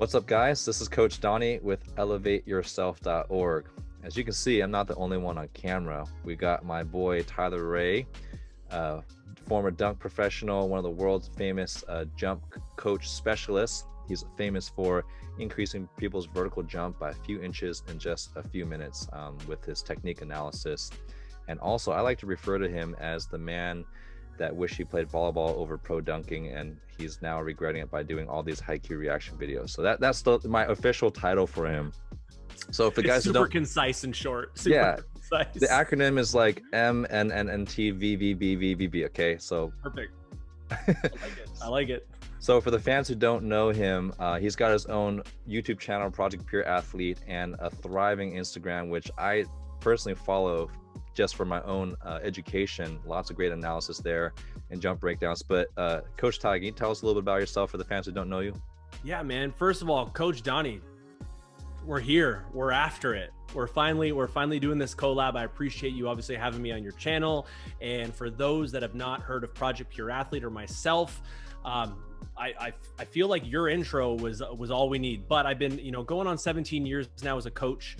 What's up, guys? This is Coach Donny with ElevateYourself.org. As you can see, I'm not the only one on camera. We got my boy Tyler Ray, former dunk professional, one of the world's famous jump coach specialists. He's famous for increasing people's vertical jump by a few inches in just a few minutes with his technique analysis. And also, I like to refer to him as the man that wish he played volleyball over pro dunking, and he's now regretting it by doing all these Haikyuu reaction videos. So that's my official title for him. So if the guys super don't, concise and short. Concise. The acronym is like MNNNTVVBVVB. Okay, so perfect. I like it. So for the fans who don't know him, he's got his own YouTube channel, Project Pure Athlete, and a thriving Instagram, which I personally follow just for my own education. Lots of great analysis there and jump breakdowns. But Coach Ty, can you tell us a little bit about yourself for the fans who don't know you? Yeah, man. First of all, Coach Donny, we're here. We're after it. We're finally doing this collab. I appreciate you obviously having me on your channel. And for those that have not heard of Project Pure Athlete or myself, I feel like your intro was all we need. But I've been going on 17 years now as a coach.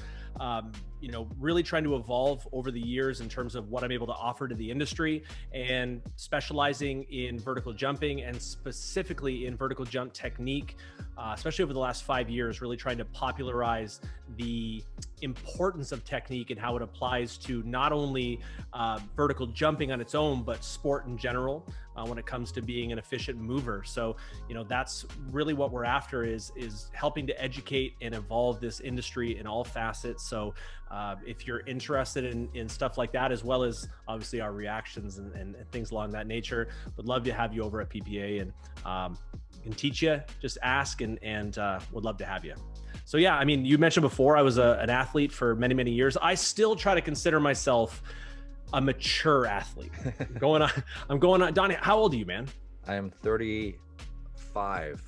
Really trying to evolve over the years in terms of what I'm able to offer to the industry, and specializing in vertical jumping and specifically in vertical jump technique, especially over the last 5 years, really trying to popularize the importance of technique and how it applies to not only vertical jumping on its own, but sport in general when it comes to being an efficient mover. So, that's really what we're after is helping to educate and evolve this industry in all facets. So if you're interested in stuff like that, as well as obviously our reactions and things along that nature, would love to have you over at PPA, and can teach you, just ask, and would love to have you. So yeah, I mean, you mentioned before I was an athlete for many, many years. I still try to consider myself a mature athlete. I'm going on. Donny, how old are you, man? I am 35.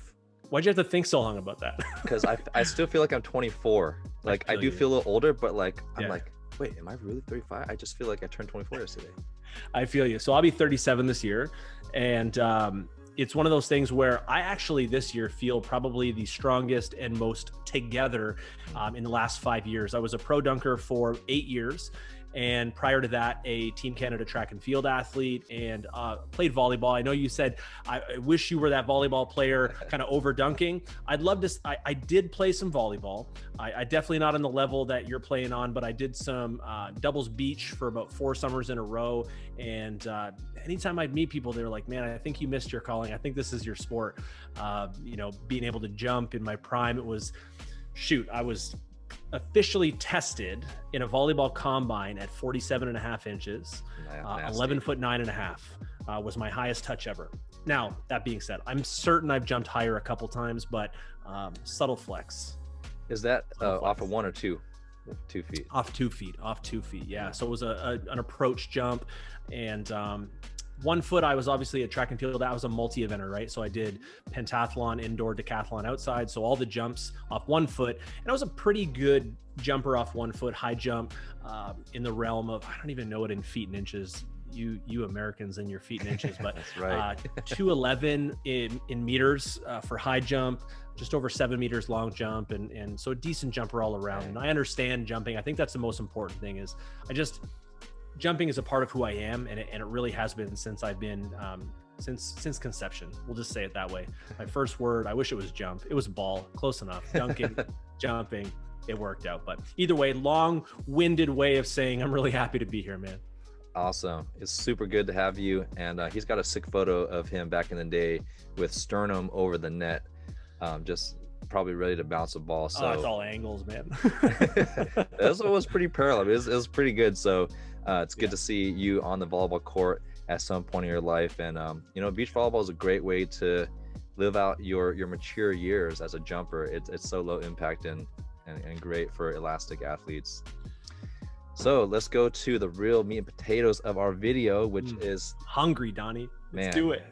Why'd you have to think so long about that? Because I still feel like I'm 24. Like I do feel a little older, but like I'm like, wait, am I really 35? I just feel like I turned 24 yesterday. I feel you. So I'll be 37 this year, and it's one of those things where I actually this year feel probably the strongest and most together in the last 5 years. I was a pro dunker for 8 years. And prior to that, a Team Canada track and field athlete, and played volleyball. I know you said, I wish you were that volleyball player kind of over dunking. I'd love to, I did play some volleyball. I definitely not on the level that you're playing on, but I did some doubles beach for about 4 summers in a row. And anytime I'd meet people, they were like, man, I think you missed your calling. I think this is your sport. Being able to jump in my prime, I was officially tested in a volleyball combine at 47.5 inches, 11 foot 9.5 was my highest touch ever. Now, that being said, I'm certain I've jumped higher a couple times, but subtle flex. Is that off of 1 or 2? 2 feet? Off 2 feet, yeah. So it was an approach jump, and 1 foot, I was obviously a track and field. That was a multi-eventer, right? So I did pentathlon, indoor, decathlon, outside. So all the jumps off 1 foot. And I was a pretty good jumper off 1 foot, high jump in the realm of, I don't even know it in feet and inches. You Americans and your feet and inches, but that's right. 211 in meters for high jump, just over 7 meters long jump. And so a decent jumper all around. And I understand jumping. I think that's the most important thing is jumping is a part of who I am, and it really has been since I've been since conception. We'll just say it that way. My first word, I wish it was jump. It was ball, close enough. Dunking, jumping, it worked out. But either way, long-winded way of saying I'm really happy to be here, man. Awesome. It's super good to have you. And he's got a sick photo of him back in the day with sternum over the net, just probably ready to bounce a ball. So it's all angles, man. This one was pretty parallel. It was pretty good. So it's good to see you on the volleyball court at some point in your life. And beach volleyball is a great way to live out your mature years as a jumper. It's so low impact and great for elastic athletes. So let's go to the real meat and potatoes of our video, which is hungry, Donny. Let's do it.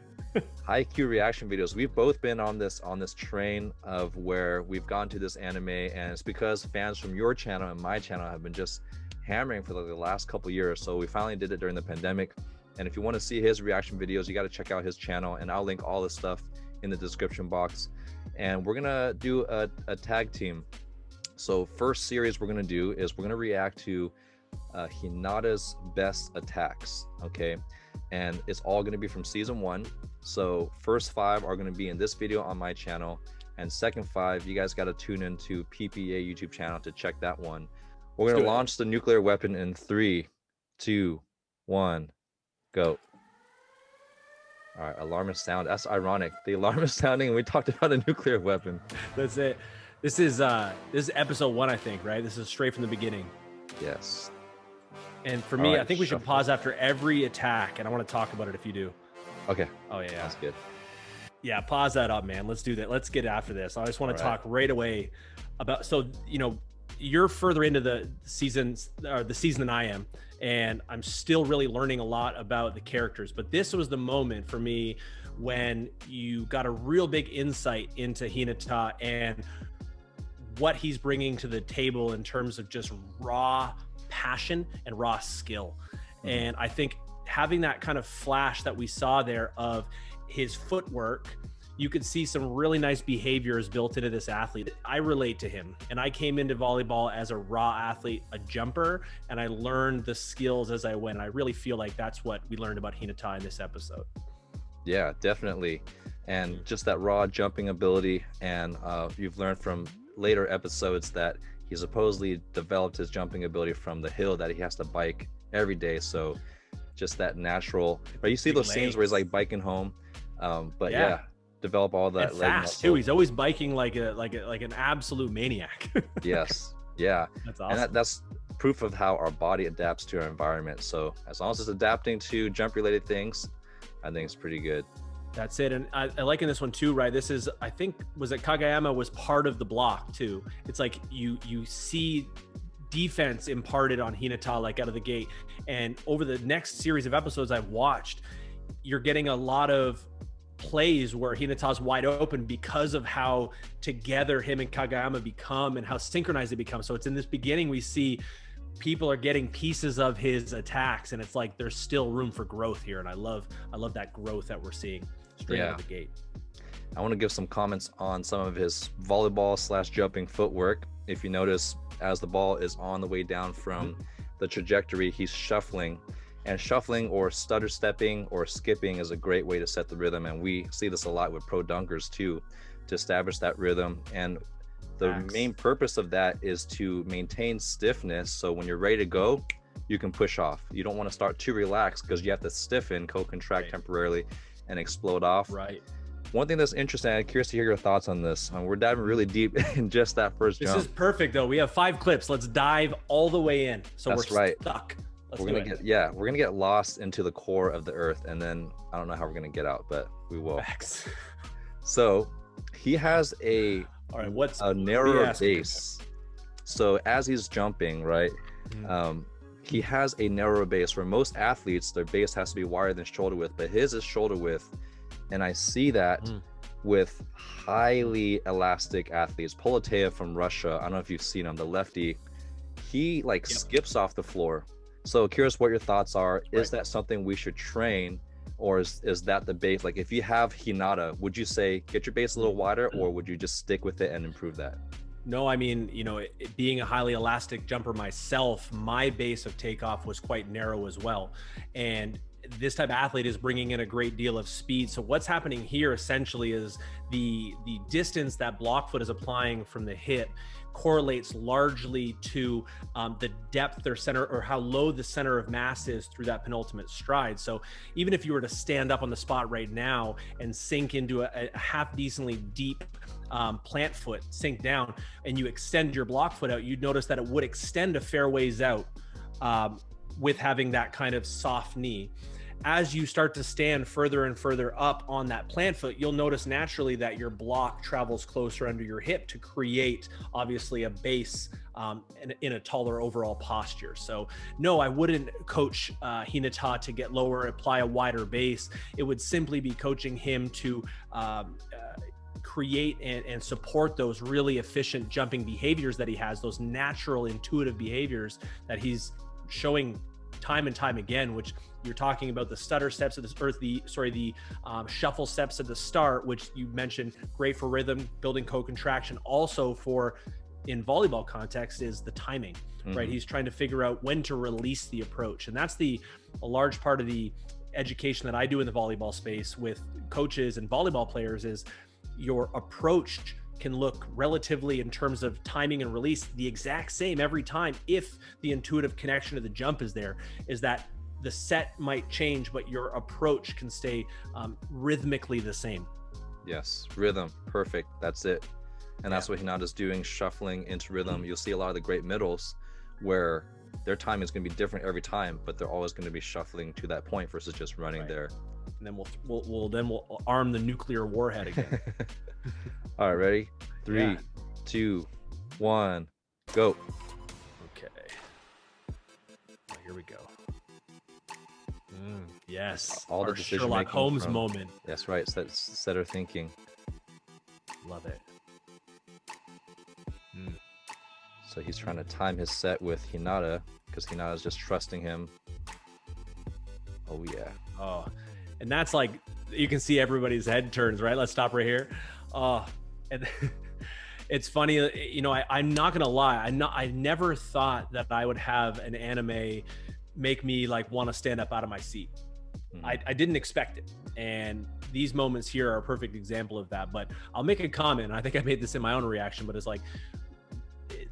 Haikyuu reaction videos. We've both been on this train of where we've gone to this anime, and it's because fans from your channel and my channel have been just hammering for the last couple years. So we finally did it during the pandemic. And if you want to see his reaction videos, you got to check out his channel, and I'll link all this stuff in the description box. And we're gonna do a tag team. So first series we're gonna do is we're gonna react to Hinata's best attacks, okay? And it's all gonna be from season 1. So first 5 are gonna be in this video on my channel, and second 5, you guys gotta tune into PPA YouTube channel to check that one. We're gonna launch the nuclear weapon in 3, 2, 1, go. All right, alarm is sound. That's ironic. The alarm is sounding and we talked about a nuclear weapon. That's it. This is episode 1, I think, right? This is straight from the beginning. Yes. And for me, I think we should pause after every attack, and I want to talk about it if you do. Okay. Oh, yeah. That's good. Yeah, pause that up, man. Let's do that. Let's get after this. I just want to talk right away about, so, you know, you're further into the season than I am, and I'm still really learning a lot about the characters. But this was the moment for me when you got a real big insight into Hinata and what he's bringing to the table in terms of just raw passion and raw skill. And I think having that kind of flash that we saw there of his footwork, you could see some really nice behaviors built into this athlete. I relate to him, and I came into volleyball as a raw athlete, a jumper, and I learned the skills as I went. I really feel like that's what we learned about Hinata in this episode. Yeah, definitely. And just that raw jumping ability, and you've learned from later episodes that he supposedly developed his jumping ability from the hill that he has to bike every day. So just that natural, but you see those scenes where he's like biking home, but yeah, develop all that leg fast too. He's always biking like an absolute maniac. Yes. Yeah. That's awesome. And that's proof of how our body adapts to our environment. So as long as it's adapting to jump related things, I think it's pretty good. That's it. And I like in this one too, right? This is, I think, was it Kagayama was part of the block too. It's like you see defense imparted on Hinata like out of the gate. And over the next series of episodes I've watched, you're getting a lot of plays where Hinata's wide open because of how together him and Kagayama become and how synchronized they become. So it's in this beginning we see people are getting pieces of his attacks, and it's like there's still room for growth here. And I love that growth that we're seeing straight out of the gate. I want to give some comments on some of his volleyball / jumping footwork. If you notice, as the ball is on the way down from the trajectory, he's shuffling. And shuffling or stutter stepping or skipping is a great way to set the rhythm. And we see this a lot with pro dunkers too, to establish that rhythm. And the main purpose of that is to maintain stiffness. So when you're ready to go, you can push off. You don't want to start too relaxed because you have to stiffen, co-contract temporarily, and explode off. Right. One thing that's interesting, I'm curious to hear your thoughts on this. We're diving really deep in just that first jump. This is perfect though. We have 5 clips. Let's dive all the way in. So we're stuck. We're gonna get lost into the core of the earth, and then I don't know how we're gonna get out, but we will. So he has a narrower base. So as he's jumping, right, he has a narrower base where most athletes, their base has to be wider than shoulder width, but his is shoulder width. And I see that with highly elastic athletes. Poloteev from Russia, I don't know if you've seen him, the lefty, he skips off the floor. So curious what your thoughts are. Is that something we should train, or is that the base? Like if you have Hinata, would you say get your base a little wider, or would you just stick with it and improve that? No, I mean, you know, being a highly elastic jumper myself, my base of takeoff was quite narrow as well. And this type of athlete is bringing in a great deal of speed. So what's happening here essentially is the distance that block foot is applying from the hip correlates largely to the depth or center, or how low the center of mass is through that penultimate stride. So even if you were to stand up on the spot right now and sink into a half decently deep plant foot, sink down, and you extend your block foot out, you'd notice that it would extend a fair ways out with having that kind of soft knee. As you start to stand further and further up on that plant foot, you'll notice naturally that your block travels closer under your hip to create obviously a base in a taller overall posture. So no, I wouldn't coach Hinata to get lower, apply a wider base. It would simply be coaching him to create and support those really efficient jumping behaviors that he has, those natural intuitive behaviors that he's showing time and time again, which you're talking about the stutter steps of this, or the shuffle steps at the start, which you mentioned, great for rhythm, building co-contraction. Also for, in volleyball context, is the timing, right? He's trying to figure out when to release the approach. And that's a large part of the education that I do in the volleyball space with coaches and volleyball players, is your approach can look relatively, in terms of timing and release, the exact same every time if the intuitive connection to the jump is there. Is that the set might change, but your approach can stay rhythmically the same. Yes, rhythm, perfect. That's it. And that's what Hinata's doing, shuffling into rhythm. You'll see a lot of the great middles where their timing is going to be different every time, but they're always going to be shuffling to that point versus just running there. And then we'll arm the nuclear warhead again. All right, ready? 3, 2, 1, go. Okay. Here we go. Yes. All the decision Sherlock Holmes moment. That's right. Setter thinking. Love it. So he's trying to time his set with Hinata, because Hinata's just trusting him. Oh yeah. Oh, and that's like, you can see everybody's head turns, right? Let's stop right here. And it's funny, you know, I'm not gonna lie, I never thought that I would have an anime make me like want to stand up out of my seat. I didn't expect it, and these moments here are a perfect example of that. But I'll make a comment, and I think I made this in my own reaction, but it's like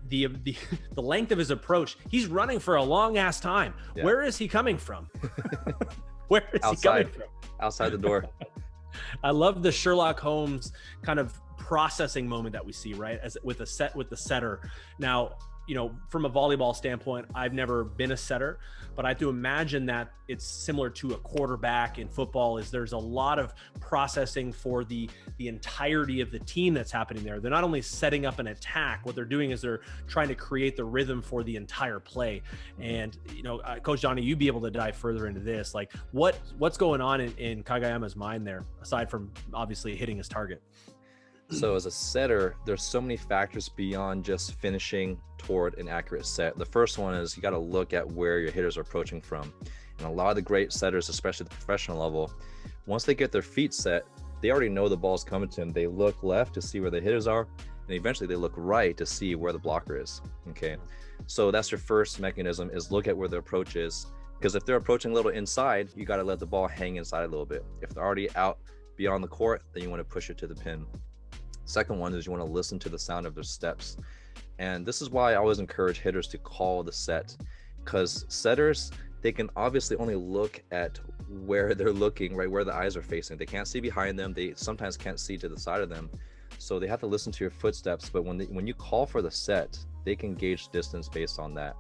the length of his approach. He's running for a long ass time. Where is he coming from? Where is he coming from? Outside the door. I love the Sherlock Holmes kind of processing moment that we see, right? As with the setter. Now, you know, from a volleyball standpoint, I've never been a setter, but I have to imagine that it's similar to a quarterback in football. Is there's a lot of processing for the entirety of the team that's happening there. They're not only setting up an attack, what they're doing is they're trying to create the rhythm for the entire play. And, you know, Coach Donny, you'd be able to dive further into this. Like what's going on in Kagayama's mind there, aside from obviously hitting his target? So as a setter, there's so many factors beyond just finishing toward an accurate set. The first one is you got to look at where your hitters are approaching from. And a lot of the great setters, especially at the professional level, once they get their feet set, they already know the ball's coming to them. They look left to see where the hitters are, and eventually they look right to see where the blocker is. Okay, so that's your first mechanism, is look at where the approach is. Because if they're approaching a little inside, you got to let the ball hang inside a little bit. If they're already out beyond the court, then you want to push it to the pin. Second one is you want to listen to the sound of their steps. And this is why I always encourage hitters to call the set, because setters, they can obviously only look at where they're looking, right, where the eyes are facing. They can't see behind them. They sometimes can't see to the side of them. So they have to listen to your footsteps. But when you call for the set, they can gauge distance based on that.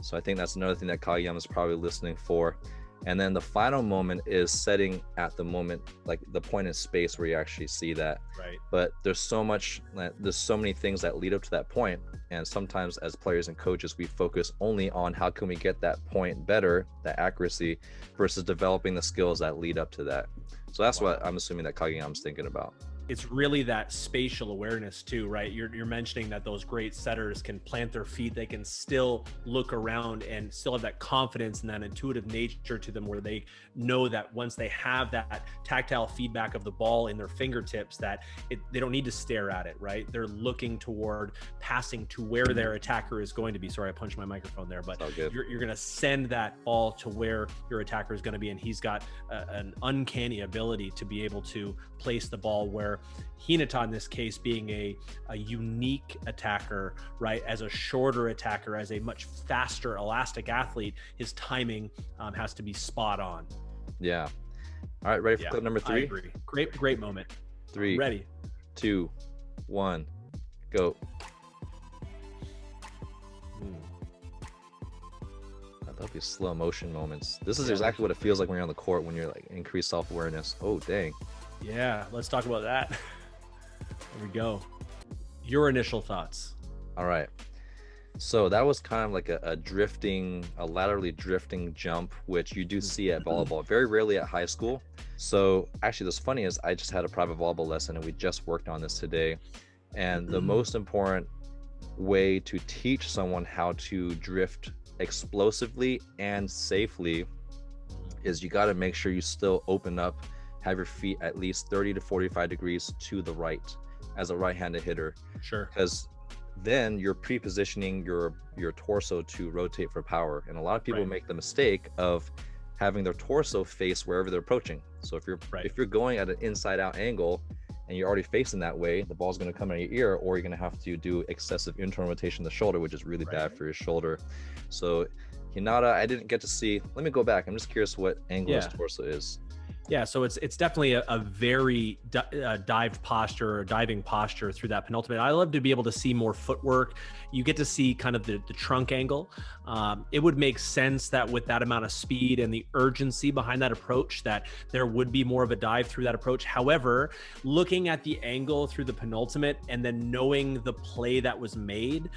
So I think that's another thing that Kagayama is probably listening for. And then the final moment is setting at the moment, like the point in space where you actually see that. Right. But there's so many things that lead up to that point. And sometimes as players and coaches, we focus only on how can we get that point better, that accuracy, versus developing the skills that lead up to that. So that's what I'm assuming that Kagayama's thinking about. It's really that spatial awareness too, right? You're mentioning that those great setters can plant their feet. They can still look around and still have that confidence and that intuitive nature to them, where they know that once they have that tactile feedback of the ball in their fingertips, that they don't need to stare at it, right? They're looking toward passing to where their attacker is going to be. Sorry, I punched my microphone there, but you're going to send that ball to where your attacker is going to be. And he's got an uncanny ability to be able to place the ball where Hinata, in this case, being a unique attacker, right? As a shorter attacker, as a much faster, elastic athlete, his timing has to be spot on. Yeah. All right, ready for clip number 3? I agree. Great moment. 3, ready. 2, 1, go. I love these slow motion moments. This is exactly what it feels like when you're on the court, when you're like increased self-awareness. Oh, dang. Yeah, let's talk about that. There we go. Your initial thoughts. All right. So that was kind of like a laterally drifting jump, which you do see at volleyball, very rarely at high school. So actually, what's funny is I just had a private volleyball lesson and we just worked on this today. And the most important way to teach someone how to drift explosively and safely is you got to make sure you still open up, have your feet at least 30 to 45 degrees to the right as a right-handed hitter. Sure. Because then you're pre-positioning your torso to rotate for power. And a lot of people Right. make the mistake of having their torso face wherever they're approaching. So if you're going at an inside out angle and you're already facing that way, the ball's going to come in your ear, or you're going to have to do excessive internal rotation of the shoulder, which is really bad for your shoulder. So Hinata, I didn't get to see. Let me go back. I'm just curious what angle his torso is. Yeah, so it's definitely a very diving posture through that penultimate. I love to be able to see more footwork. You get to see kind of the trunk angle. It would make sense that with that amount of speed and the urgency behind that approach, that there would be more of a dive through that approach. However, looking at the angle through the penultimate and then knowing the play that was made,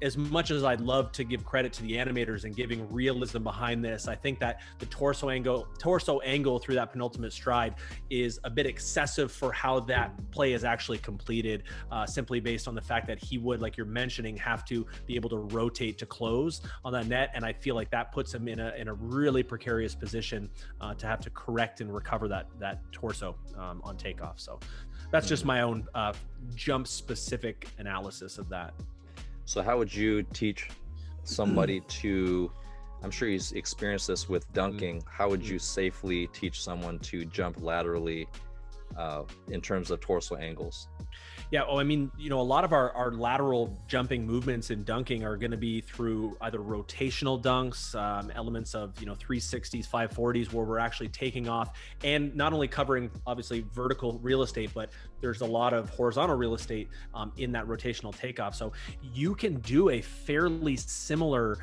as much as I'd love to give credit to the animators and giving realism behind this, I think that the torso angle through that penultimate stride is a bit excessive for how that play is actually completed, simply based on the fact that he would, like you're mentioning, have to be able to rotate to close on that net. And I feel like that puts him in a really precarious position to have to correct and recover that torso on takeoff. So that's just my own jump specific analysis of that. So how would you teach somebody to, I'm sure you've experienced this with dunking, how would you safely teach someone to jump laterally in terms of torso angles? Yeah, I mean, a lot of our lateral jumping movements in dunking are going to be through either rotational dunks, elements of 360s, 540s, where we're actually taking off and not only covering obviously vertical real estate, but there's a lot of horizontal real estate in that rotational takeoff. So you can do a fairly similar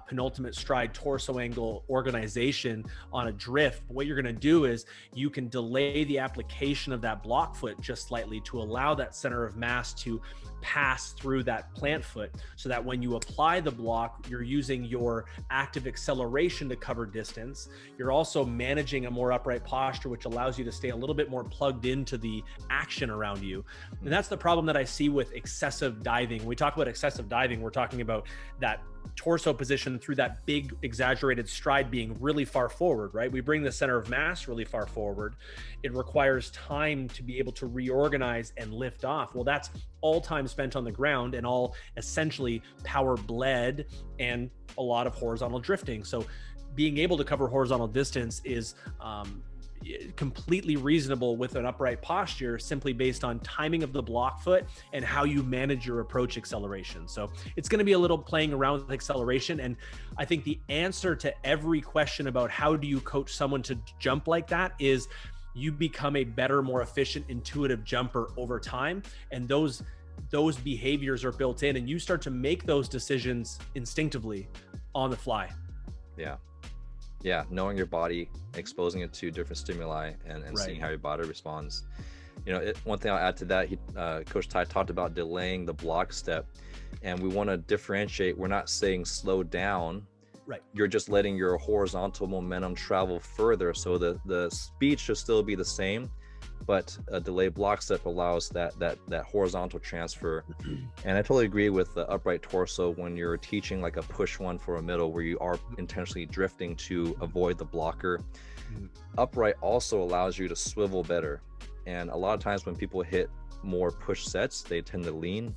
penultimate stride torso angle organization on a drift. But what you're going to do is you can delay the application of that block foot just slightly to allow that center of mass to pass through that plant foot, so that when you apply the block, you're using your active acceleration to cover distance. You're also managing a more upright posture, which allows you to stay a little bit more plugged into the action around you. And that's the problem that I see with excessive diving. When we talk about excessive diving, we're talking about that torso position through that big exaggerated stride being really far forward, right? We bring the center of mass really far forward. It requires time to be able to reorganize and lift off. Well, that's all time spent on the ground and all essentially power bled and a lot of horizontal drifting. So being able to cover horizontal distance is completely reasonable with an upright posture, simply based on timing of the block foot and how you manage your approach acceleration. So it's going to be a little playing around with acceleration. And I think the answer to every question about how do you coach someone to jump like that is you become a better, more efficient, intuitive jumper over time. And those behaviors are built in, and you start to make those decisions instinctively on the fly. Yeah, knowing your body, exposing it to different stimuli, and seeing how your body responds. One thing I'll add to that, Coach Ty talked about delaying the block step, and we want to differentiate. We're not saying slow down. Right. You're just letting your horizontal momentum travel further, so the speed should still be the same, but a delayed block step allows that horizontal transfer. And I totally agree with the upright torso when you're teaching like a push one for a middle, where you are intentionally drifting to avoid the blocker. Upright also allows you to swivel better. And a lot of times when people hit more push sets, they tend to lean,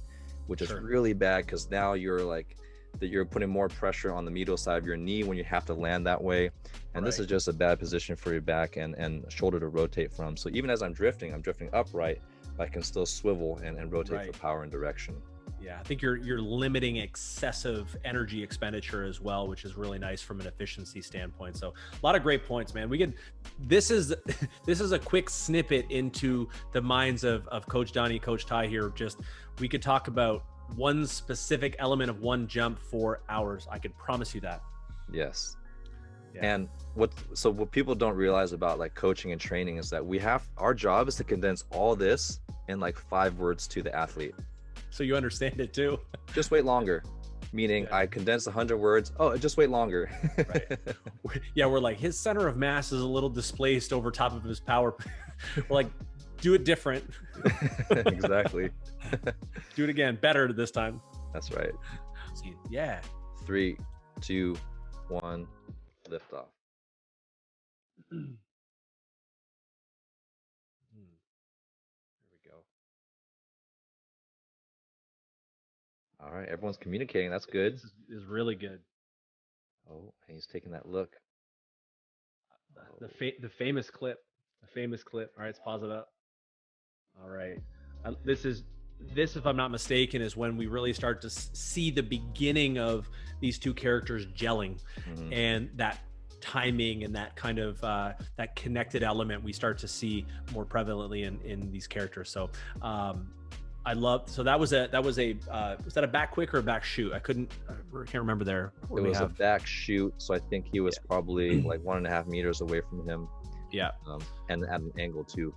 which is really bad, because now you're putting more pressure on the medial side of your knee when you have to land that way. And this is just a bad position for your back and shoulder to rotate from. So even as I'm drifting upright, but I can still swivel and rotate for power and direction. Yeah, I think you're limiting excessive energy expenditure as well, which is really nice from an efficiency standpoint. So a lot of great points, man. This is a quick snippet into the minds of Coach Donny, Coach Ty here. We could talk about one specific element of one jump for hours. I could promise you that. Yes. Yeah. And what people don't realize about like coaching and training is that our job is to condense all this in like 5 words to the athlete. So you understand it too. Just wait longer. Meaning I condense 100 words. Oh, just wait longer. Right. Yeah, we're like, his center of mass is a little displaced over top of his power. We're like, do it different. Exactly. Do it again, better this time. That's right. Yeah. 3, 2, 1, lift off. There we go. All right, everyone's communicating. That's good. This is really good. Oh, and he's taking that look. The famous clip. The famous clip. All right, let's pause it up. All right. This, if I'm not mistaken, is when we really start to see the beginning of these two characters gelling, and that timing and that kind of that connected element we start to see more prevalently in these characters. So I love, so that was a was that a back quick or a back shoot? I can't remember there. It was a back shoot, so I think he was probably like 1.5 meters away from him. Yeah. And at an angle too.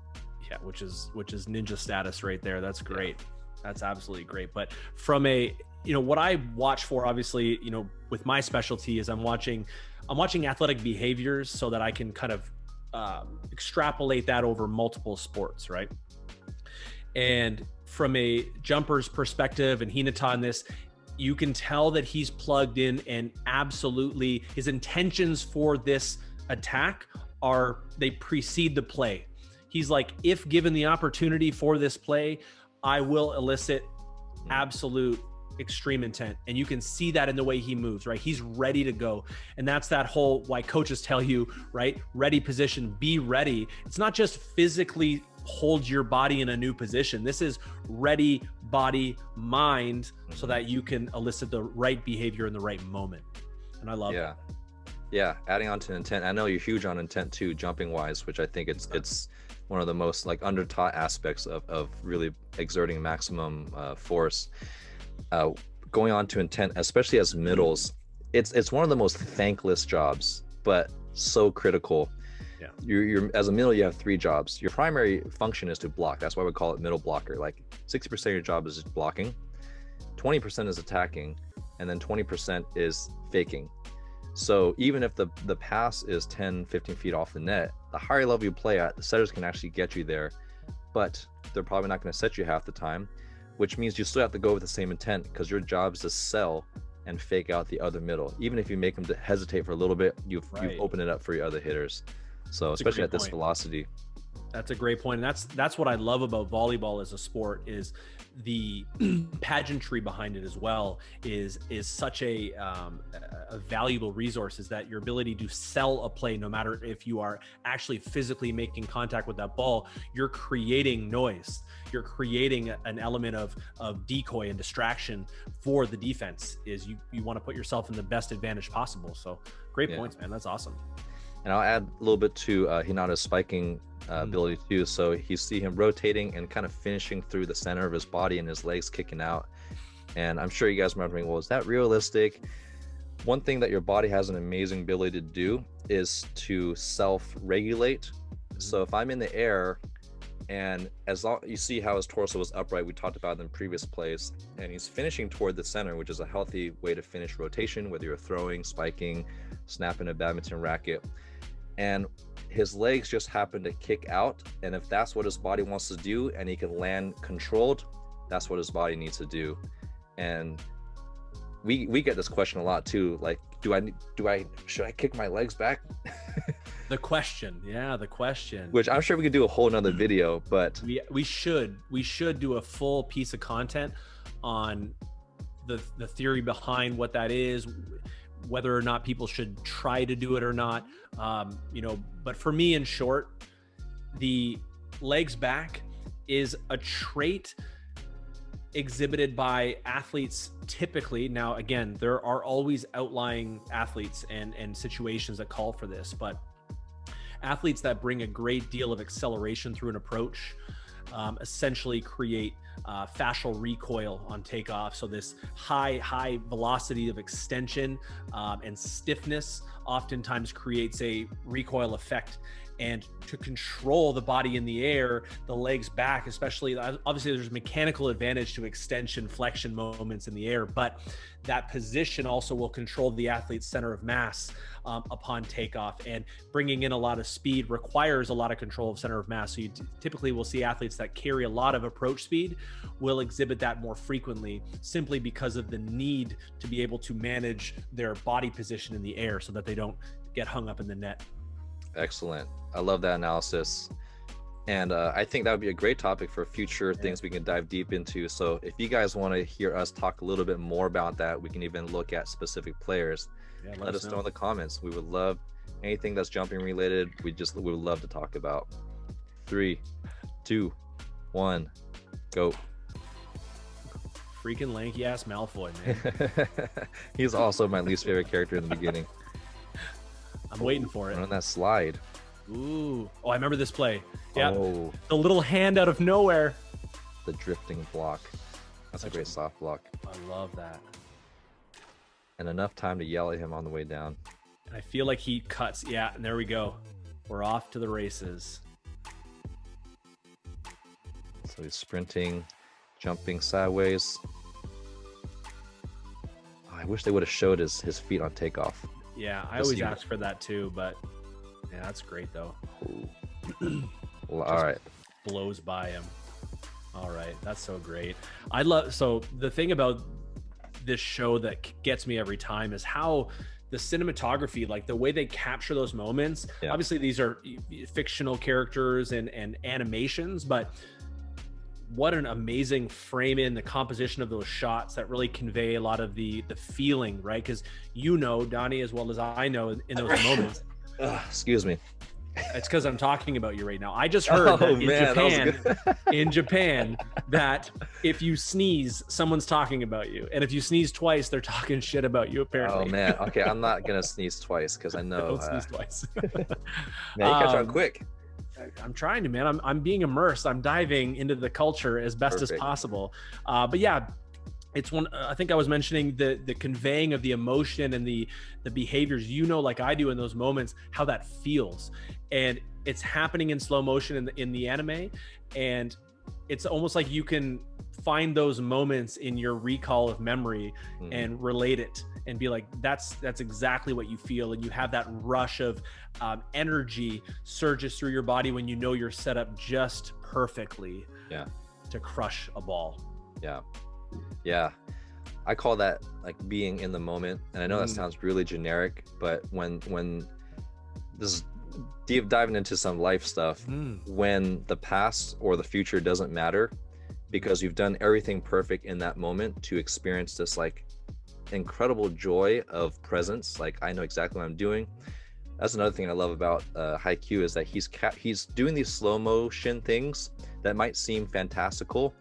Yeah, which is ninja status right there. That's great. Yeah. That's absolutely great. But from a, what I watch for, obviously, with my specialty is I'm watching athletic behaviors so that I can kind of extrapolate that over multiple sports, right? And from a jumper's perspective and Hinata in this, you can tell that he's plugged in, and absolutely his intentions for this attack they precede the play. He's like, if given the opportunity for this play, I will elicit absolute extreme intent. And you can see that in the way he moves, right? He's ready to go. And that's that whole why coaches tell you, right? Ready position, be ready. It's not just physically hold your body in a new position. This is ready body, mind, so that you can elicit the right behavior in the right moment. And I love that. Yeah, adding on to intent. I know you're huge on intent too, jumping wise, which I think it's one of the most like under-taught aspects of really exerting maximum force. Going on to intent, especially as middles, it's one of the most thankless jobs, but so critical. Yeah. You're as a middle, you have 3 jobs. Your primary function is to block. That's why we call it middle blocker. Like 60% of your job is just blocking, 20% is attacking, and then 20% is faking. So even if the pass is 10, 15 feet off the net, the higher level you play at, the setters can actually get you there, but they're probably not going to set you half the time, which means you still have to go with the same intent, because your job is to sell and fake out the other middle. Even if you make them hesitate for a little bit, you've opened it up for your other hitters. So especially at this velocity. That's a great point. And that's what I love about volleyball as a sport, is the pageantry behind it as well is such a valuable resource, is that your ability to sell a play, no matter if you are actually physically making contact with that ball, you're creating noise. You're creating an element of decoy and distraction for the defense. Is you want to put yourself in the best advantage possible. So great points, man. That's awesome. And I'll add a little bit to Hinata's spiking ability too. So you see him rotating and kind of finishing through the center of his body and his legs kicking out. And I'm sure you guys are wondering, well, is that realistic? One thing that your body has an amazing ability to do is to self-regulate. So if I'm in the air, and as long you see how his torso was upright, we talked about it in previous plays, and he's finishing toward the center, which is a healthy way to finish rotation, whether you're throwing, spiking, snapping a badminton racket. And his legs just happen to kick out, and if that's what his body wants to do and he can land controlled, that's what his body needs to do. And we get this question a lot too, like, should I kick my legs back? The question. Which I'm sure we could do a whole nother video, but we should do a full piece of content on the theory behind what that is, whether or not people should try to do it or not. But for me, in short, the legs back is a trait exhibited by athletes typically. Now, again, there are always outlying athletes and situations that call for this, but athletes that bring a great deal of acceleration through an approach essentially create fascial recoil on takeoff. So this high velocity of extension and stiffness oftentimes creates a recoil effect. and to control the body in the air, the legs back, especially. Obviously there's mechanical advantage to extension, flexion moments in the air, but that position also will control the athlete's center of mass upon takeoff, and bringing in a lot of speed requires a lot of control of center of mass. So you typically will see athletes that carry a lot of approach speed will exhibit that more frequently, simply because of the need to be able to manage their body position in the air so that they don't get hung up in the net. Excellent. I love that analysis. And I think that would be a great topic for future things we can dive deep into. So if you guys want to hear us talk a little bit more about that, we can even look at specific players. Let us know in the comments. We would love anything that's jumping related. We would love to talk about. 3, 2, 1, go. Freaking lanky ass Malfoy, man. He's also my least favorite character in the beginning. I'm waiting for it. On that slide. Ooh. Oh, I remember this play. Yeah. Oh. The little hand out of nowhere. The drifting block. That's a great soft block. I love that. And enough time to yell at him on the way down. I feel like he cuts. Yeah, and there we go. We're off to the races. So he's sprinting, jumping sideways. Oh, I wish they would have showed his feet on takeoff. Yeah, I always ask for that too, but yeah, that's great though. Well, all right. Blows by him. All right, that's so great. So the thing about this show that gets me every time is how the cinematography, like the way they capture those moments. Yeah. Obviously these are fictional characters and animations, but what an amazing frame in the composition of those shots that really convey a lot of the feeling, right? Because Donny, as well as I know, in those moments. Excuse me. It's because I'm talking about you right now. I just heard in Japan that if you sneeze, someone's talking about you, and if you sneeze twice, they're talking shit about you. Apparently. Oh man. Okay, I'm not gonna sneeze twice because I know. Don't sneeze twice. Man, you catch on quick. I'm trying to, man. I'm being immersed. I'm diving into the culture as best as possible. But yeah, it's one. I think I was mentioning the conveying of the emotion and the behaviors. Like I do in those moments, how that feels, and it's happening in slow motion in the anime, and it's almost like you can find those moments in your recall of memory and relate it and be like, that's exactly what you feel. And you have that rush of energy surges through your body when you're set up just perfectly to crush a ball. Yeah. I call that like being in the moment. And I know that sounds really generic, but when this is deep diving into some life stuff, when the past or the future doesn't matter, because you've done everything perfect in that moment to experience this like incredible joy of presence. Like I know exactly what I'm doing. That's another thing I love about Haikyuu is that he's doing these slow motion things that might seem fantastical,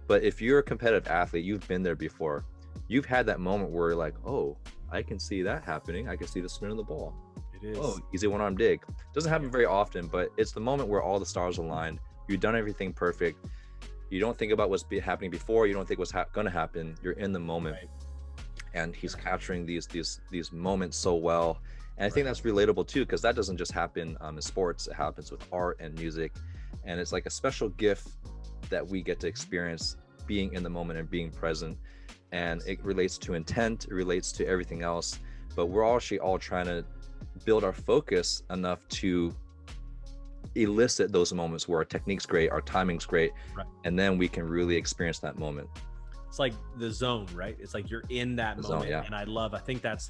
but if you're a competitive athlete, you've been there before. You've had that moment where you're like, oh, I can see that happening. I can see the spin of the ball. It is. Oh, easy one arm dig. Doesn't happen very often, but it's the moment where all the stars align. You've done everything perfect. You don't think about what's happening before. You don't think what's going to happen. You're in the moment. Right. And he's capturing these moments so well. And I think that's relatable too, because that doesn't just happen in sports. It happens with art and music. And it's like a special gift that we get to experience being in the moment and being present. And it relates to intent. It relates to everything else. But we're actually all trying to build our focus enough to elicit those moments where our technique's great, our timing's great, and then we can really experience that moment. It's like the zone, right? It's like you're in that moment. And I think that's,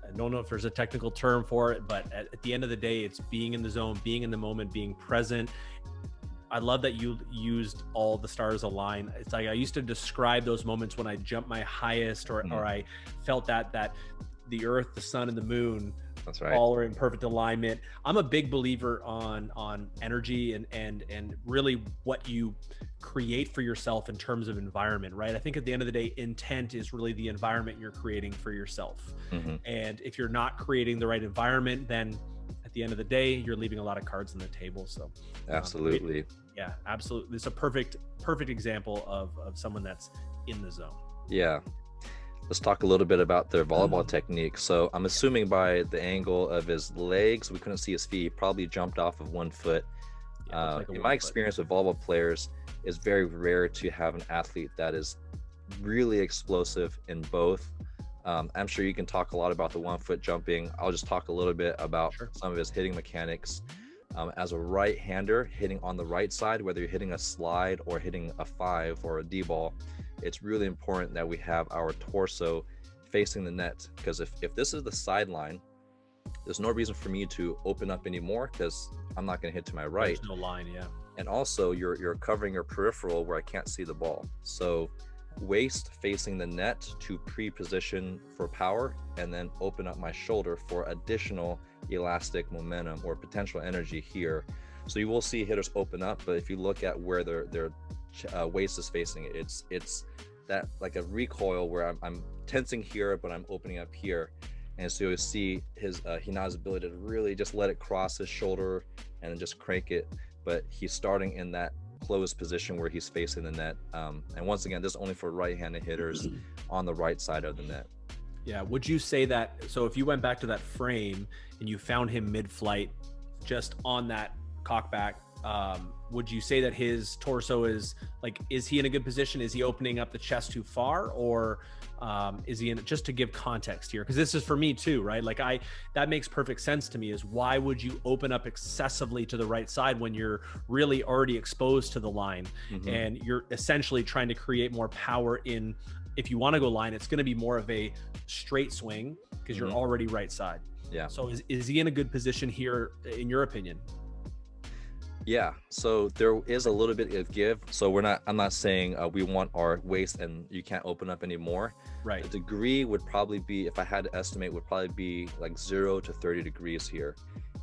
I don't know if there's a technical term for it, but at the end of the day, it's being in the zone, being in the moment, being present. I love that you used all the stars align. It's like I used to describe those moments when I jumped my highest or I felt that the earth, the sun, and the moon, that's right, all are in perfect alignment. I'm a big believer on energy and really what you create for yourself in terms of environment, right? I think at the end of the day, intent is really the environment you're creating for yourself. And if you're not creating the right environment, then at the end of the day, you're leaving a lot of cards on the table. So absolutely. Yeah, absolutely. It's a perfect example of someone that's in the zone. Yeah. let's talk a little bit about their volleyball technique. So I'm assuming by the angle of his legs, we couldn't see his feet. He probably jumped off of 1 foot. Like In my experience with volleyball players, it's very rare to have an athlete that is really explosive in both. I'm sure you can talk a lot about the 1 foot jumping. I'll just talk a little bit about some of his hitting mechanics. As a right-hander hitting on the right side, whether you're hitting a slide or hitting a 5 or a D ball, it's really important that we have our torso facing the net, because if this is the sideline, there's no reason for me to open up anymore because I'm not going to hit to my right. There's no line, yeah. And also you're covering your peripheral where I can't see the ball. So waist facing the net to pre-position for power, and then open up my shoulder for additional elastic momentum or potential energy here. So you will see hitters open up, but if you look at where their waist is facing, it's that like a recoil where I'm tensing here, but I'm opening up here. And so you'll see his Hina's ability to really just let it cross his shoulder and then just crank it. But he's starting in that closed position where he's facing the net. And once again, this is only for right-handed hitters on the right side of the net. Yeah. Would you say that, so if you went back to that frame and you found him mid-flight just on that cockback, would you say that his torso is like, is he in a good position? Is he opening up the chest too far, or is he in, just to give context here? Because this is for me too, right? Like that makes perfect sense to me, is why would you open up excessively to the right side when you're really already exposed to the line and you're essentially trying to create more power in, if you want to go line, it's going to be more of a straight swing because you're already right side. Yeah. So is he in a good position here in your opinion? Yeah, so there is a little bit of give. So I'm not saying we want our waist and you can't open up anymore. Right. The degree would probably be, if I had to estimate, would probably be like 0 to 30 degrees here.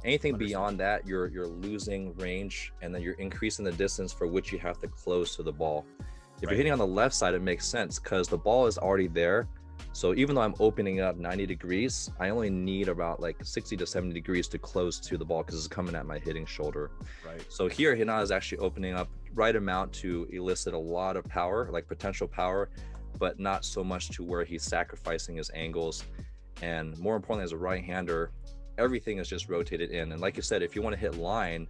Anything beyond that, you're losing range, and then you're increasing the distance for which you have to close to the ball. If you're hitting on the left side, it makes sense because the ball is already there. So even though I'm opening up 90 degrees, I only need about like 60 to 70 degrees to close to the ball because it's coming at my hitting shoulder. Right. So here, Hina is actually opening up right amount to elicit a lot of power, like potential power, but not so much to where he's sacrificing his angles. And more importantly, as a right-hander, everything is just rotated in. And like you said, if you want to hit line,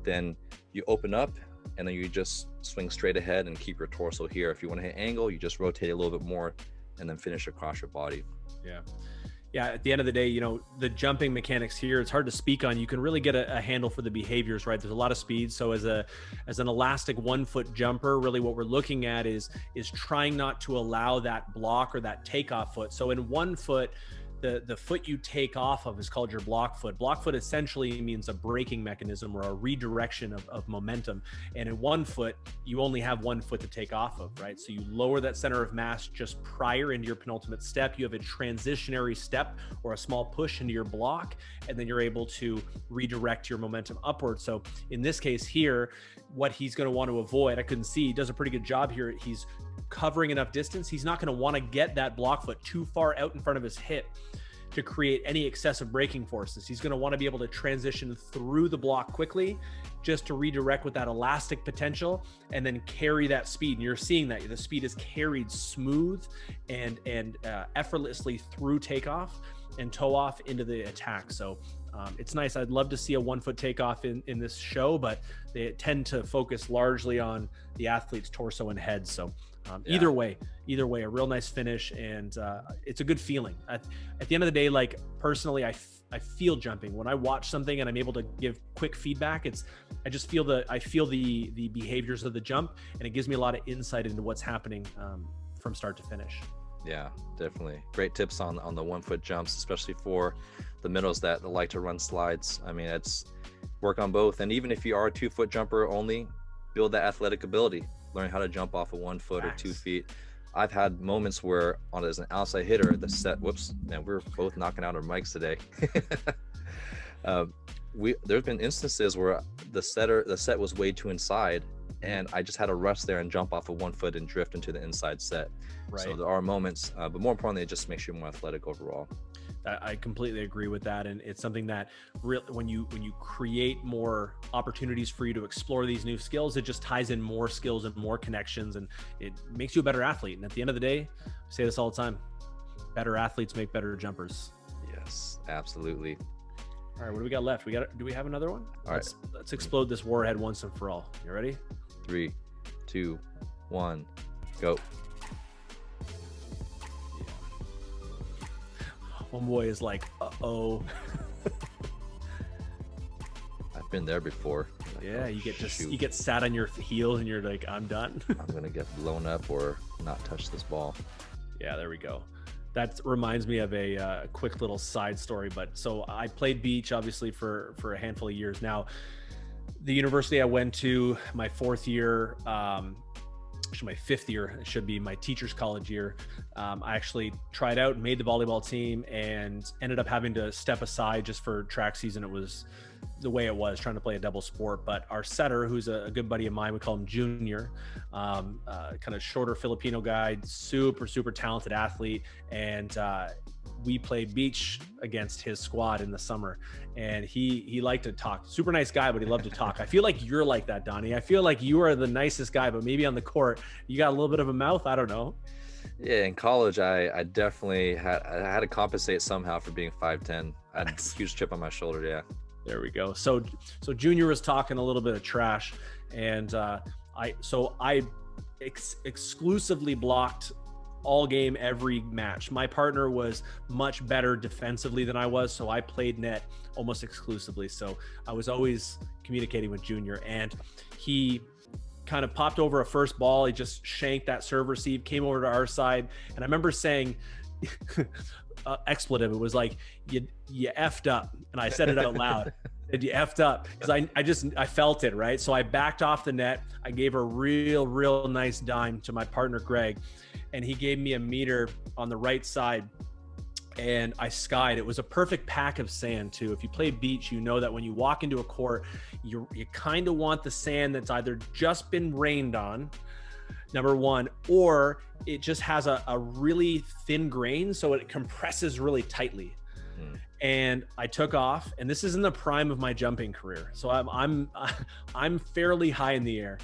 then you open up and then you just swing straight ahead and keep your torso here. If you want to hit angle, you just rotate a little bit more and then finish across your body. Yeah, at the end of the day, you know, the jumping mechanics here, it's hard to speak on. You can really get a handle for the behaviors, right? There's a lot of speed. So as an elastic 1 foot jumper, really what we're looking at is trying not to allow that block or that takeoff foot. So in 1 foot, the foot you take off of is called your block foot. Block foot essentially means a braking mechanism or a redirection of momentum. And in 1 foot, you only have 1 foot to take off of, right? So you lower that center of mass just prior into your penultimate step. You have a transitionary step or a small push into your block, and then you're able to redirect your momentum upward. So in this case here, what he's going to want to avoid, I couldn't see, he does a pretty good job here. He's covering enough distance. He's not going to want to get that block foot too far out in front of his hip to create any excessive braking forces. He's going to want to be able to transition through the block quickly just to redirect with that elastic potential and then carry that speed. And you're seeing that the speed is carried smooth and effortlessly through takeoff and toe off into the attack. So it's nice. I'd love to see a 1 foot takeoff in this show, but they tend to focus largely on the athlete's torso and head. So either way, a real nice finish, and it's a good feeling. At the end of the day, like personally, I feel jumping when I watch something and I'm able to give quick feedback. I feel the behaviors of the jump, and it gives me a lot of insight into what's happening from start to finish. Yeah, definitely. Great tips on the 1 foot jumps, especially for the middles that like to run slides. I mean, it's work on both. And even if you are a 2 foot jumper only, build that athletic ability. Learn how to jump off of 1 foot or 2 feet. I've had moments where as an outside hitter, the set, whoops, man, we're both knocking out our mics today. There's been instances where the set was way too inside, and I just had to rush there and jump off of 1 foot and drift into the inside set. Right. So there are moments, but more importantly, it just makes you more athletic overall. I completely agree with that, and it's something that when you create more opportunities for you to explore these new skills, it just ties in more skills and more connections, and it makes you a better athlete. And at the end of the day, I say this all the time: better athletes make better jumpers. Yes, absolutely. All right, what do we got left? Do we have another one? All right. Let's explode this warhead once and for all. You ready? 3, 2, 1, go. Homeboy is like, uh-oh. I've been there before. Like, Yeah, oh, you get sat on your heels and you're like, I'm done. I'm gonna get blown up or not touch this ball. Yeah, there we go. That reminds me of a quick little side story. But so I played beach, obviously, for a handful of years. Now, the university I went to, my fourth year, actually my fifth year, it should be my teacher's college year. I actually tried out and made the volleyball team and ended up having to step aside just for track season. It was the way it was, trying to play a double sport. But our setter, who's a good buddy of mine, we call him Junior, kind of shorter Filipino guy, super talented athlete. And we played beach against his squad in the summer, and he liked to talk. Super nice guy, but he loved to talk. I feel like you're like that, Donny. I feel like you are the nicest guy, but maybe on the court you got a little bit of a mouth. I don't know. Yeah, in college, I definitely had to compensate somehow for being 5'10". I had a huge chip on my shoulder. Yeah. There we go. So Junior was talking a little bit of trash, and I exclusively blocked all game, every match. My partner was much better defensively than I was, so I played net almost exclusively. So I was always communicating with Junior, and he kind of popped over a first ball. He just shanked that serve receive, came over to our side, and I remember saying expletive. It was like, you effed up, and I said it out loud. And you effed up, because I felt it, right? So I backed off the net. I gave a real nice dime to my partner Greg, and he gave me a meter on the right side, and I skied. It was a perfect pack of sand too. If you play beach, you know that when you walk into a court, you kind of want the sand that's either just been rained on, number one, or it just has a really thin grain, so it compresses really tightly. And I took off, and this is in the prime of my jumping career, so I'm fairly high in the air,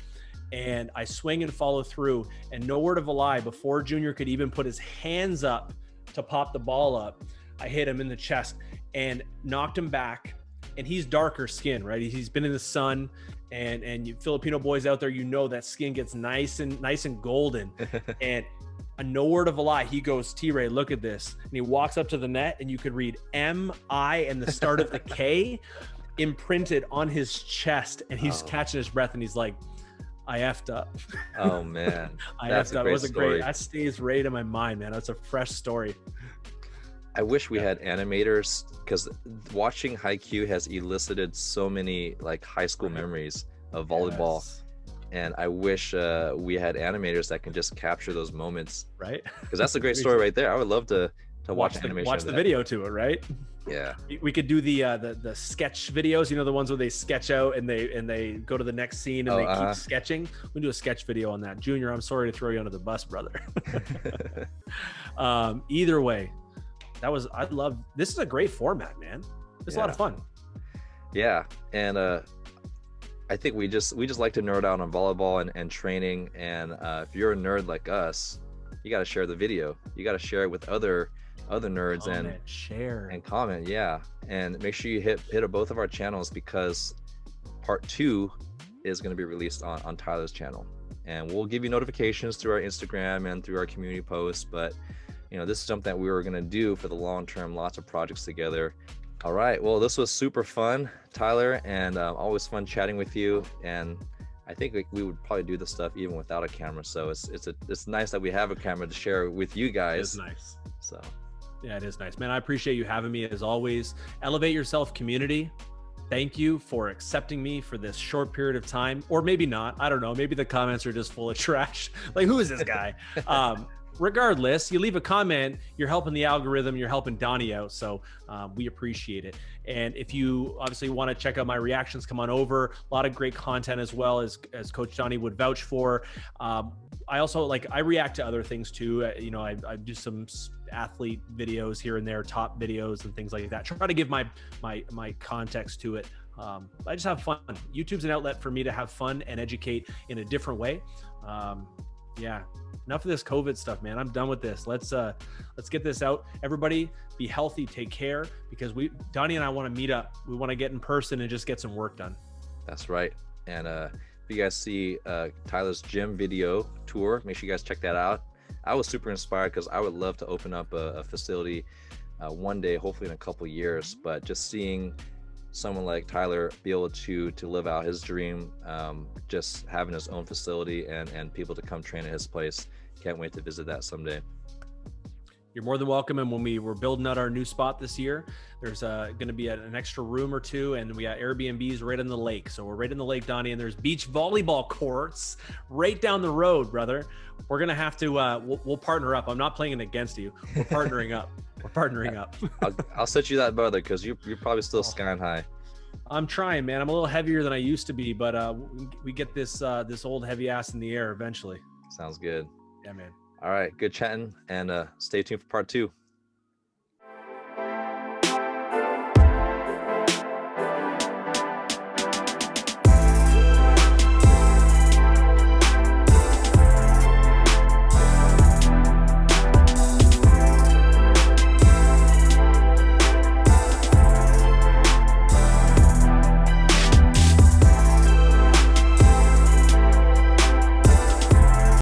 and I swing and follow through, and no word of a lie, before Junior could even put his hands up to pop the ball up, I hit him in the chest and knocked him back. And he's darker skin, right? He's been in the sun, and you Filipino boys out there, you know that skin gets nice and golden. And no word of a lie, he goes, T-Ray, look at this. And he walks up to the net, and you could read M-I and the start of the K imprinted on his chest. And he's catching his breath, and he's like, I effed up. Oh man. I effed up. It was a great, that stays right in my mind, man. That's a fresh story. I wish we had animators, because watching Haikyuu has elicited so many like high school memories of volleyball. Yes. And I wish we had animators that can just capture those moments, right? Because that's a great story right there. I would love to watch the animation. Watch the video to it, right? Yeah. We could do the sketch videos, you know, the ones where they sketch out and they go to the next scene and they keep sketching. We do a sketch video on that. Junior, I'm sorry to throw you under the bus, brother. Either way, this is a great format, man. It's a lot of fun. Yeah. And I think we just like to nerd out on volleyball and training. And if you're a nerd like us, you got to share the video. You got to share it with other nerds, and share and comment. Yeah. And make sure you hit both of our channels, because part 2 is going to be released on Tyler's channel, and we'll give you notifications through our Instagram and through our community posts. But you know, this is something that we were going to do for the long term, lots of projects together. All right, well, this was super fun, Tyler, and always fun chatting with you. And I think we would probably do this stuff even without a camera, so it's nice that we have a camera to share with you guys. It's nice. So yeah, it is nice, man. I appreciate you having me as always. Elevate Yourself community, thank you for accepting me for this short period of time, or maybe not. I don't know. Maybe the comments are just full of trash. Like, who is this guy? Regardless, you leave a comment, you're helping the algorithm, you're helping Donny out. So we appreciate it. And if you obviously want to check out my reactions, come on over. A lot of great content as well, as Coach Donny would vouch for. I also I react to other things too. You know, I do some athlete videos here and there, top videos and things like that. Try to give my context to it. I just have fun. YouTube's an outlet for me to have fun and educate in a different way. Yeah. Enough of this COVID stuff, man. I'm done with this. Let's get this out. Everybody be healthy, take care, because Donny and I want to meet up. We want to get in person and just get some work done. That's right. And if you guys see Tyler's gym video tour, make sure you guys check that out. I was super inspired because I would love to open up a facility one day, hopefully in a couple years, but just seeing someone like Tyler be able to live out his dream, just having his own facility and people to come train at his place. Can't wait to visit that someday. You're more than welcome. And when we're building out our new spot this year, there's going to be an extra room or two, and we got Airbnbs right in the lake. So we're right in the lake, Donny, and there's beach volleyball courts right down the road, brother. We're going to have to, we'll partner up. I'm not playing against you. We're partnering up. We're partnering up. I'll set you that brother, because you're probably still skying high. I'm trying, man. I'm a little heavier than I used to be, but we get this old heavy ass in the air eventually. Sounds good. Yeah, man. All right, good chatting, and stay tuned for part 2.